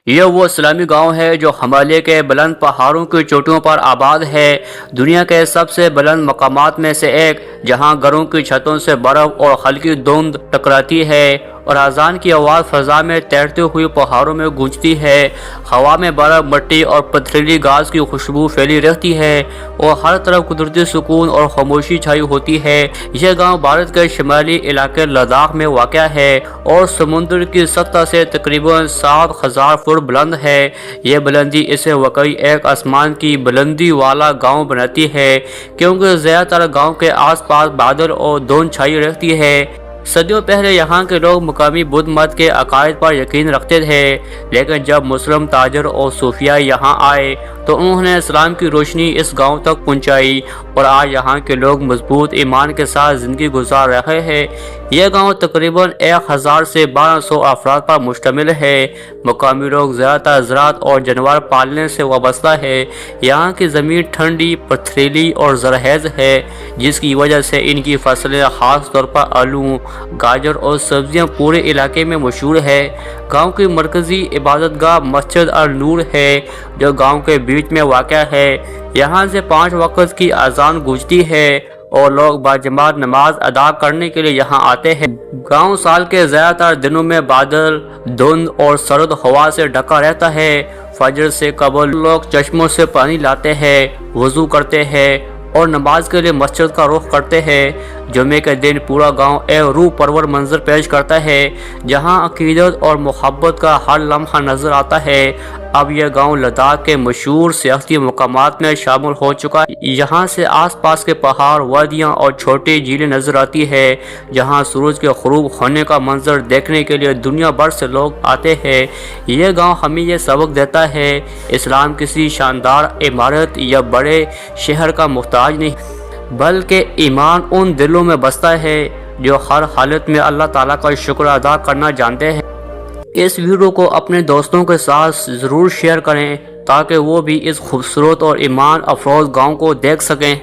یہ وہ اسلامی گاؤں ہے جو ہمالیہ کے بلند پہاڑوں کی چوٹیوں پر آباد ہے، دنیا کے سب سے بلند مقامات میں سے ایک، جہاں گھروں کی چھتوں سے برف اور ہلکی دھند ٹکراتی ہے اور اذان کی آواز فضا میں تیرتے ہوئے پہاڑوں میں گونجتی ہے۔ ہوا میں برف، مٹی اور پتھریلی گھاس کی خوشبو پھیلی رہتی ہے اور ہر طرف قدرتی سکون اور خاموشی چھائی ہوتی ہے۔ یہ گاؤں بھارت کے شمالی علاقے لداخ میں واقع ہے اور سمندر کی سطح سے تقریباً 7000 فٹ بلند ہے۔ یہ بلندی اسے واقعی ایک آسمان کی بلندی والا گاؤں بناتی ہے، کیونکہ زیادہ تر گاؤں کے آس پاس بادل اور دھند چھائی رہتی ہے۔ صدیوں پہلے یہاں کے لوگ مقامی بدھ مت کے عقائد پر یقین رکھتے تھے، لیکن جب مسلم تاجر اور صوفیاء یہاں آئے تو انہوں نے اسلام کی روشنی اس گاؤں تک پہنچائی اور آج یہاں کے لوگ مضبوط ایمان کے ساتھ زندگی گزار رہے ہیں۔ یہ گاؤں تقریباً 1000 سے 1200 افراد پر مشتمل ہے۔ مقامی لوگ زیادہ تر زراعت اور جانور پالنے سے وابستہ ہے۔ یہاں کی زمین ٹھنڈی، پتھریلی اور زرخیز ہے، جس کی وجہ سے ان کی فصلیں خاص طور پر آلو، گاجر اور سبزیاں پورے علاقے میں مشہور ہے۔ گاؤں کی مرکزی عبادت گاہ مسجد النور ہے، جو گاؤں کے بیچ میں واقع ہے۔ یہاں سے 5 وقت کی اذان گونجتی ہے اور لوگ باجماعت نماز ادا کرنے کے لیے یہاں آتے ہیں۔ گاؤں سال کے زیادہ تر دنوں میں بادل، دھند اور سرد ہوا سے ڈھکا رہتا ہے۔ فجر سے قبل لوگ چشموں سے پانی لاتے ہیں، وضو کرتے ہیں اور نماز کے لیے مسجد کا رخ کرتے ہیں۔ جمعے کے دن پورا گاؤں ایک روح پرور منظر پیش کرتا ہے، جہاں عقیدت اور محبت کا ہر لمحہ نظر آتا ہے۔ اب یہ گاؤں لداخ کے مشہور سیاحتی مقامات میں شامل ہو چکا ہے۔ یہاں سے آس پاس کے پہاڑ، وادیاں اور چھوٹی جھیلیں نظر آتی ہیں، جہاں سورج کے غروب ہونے کا منظر دیکھنے کے لیے دنیا بھر سے لوگ آتے ہیں۔ یہ گاؤں ہمیں یہ سبق دیتا ہے، اسلام کسی شاندار عمارت یا بڑے شہر کا محتاج نہیں، بلکہ ایمان ان دلوں میں بستا ہے جو ہر حالت میں اللہ تعالیٰ کا شکر ادا کرنا جانتے ہیں۔ اس ویڈیو کو اپنے دوستوں کے ساتھ ضرور شیئر کریں تاکہ وہ بھی اس خوبصورت اور ایمان افروز گاؤں کو دیکھ سکیں۔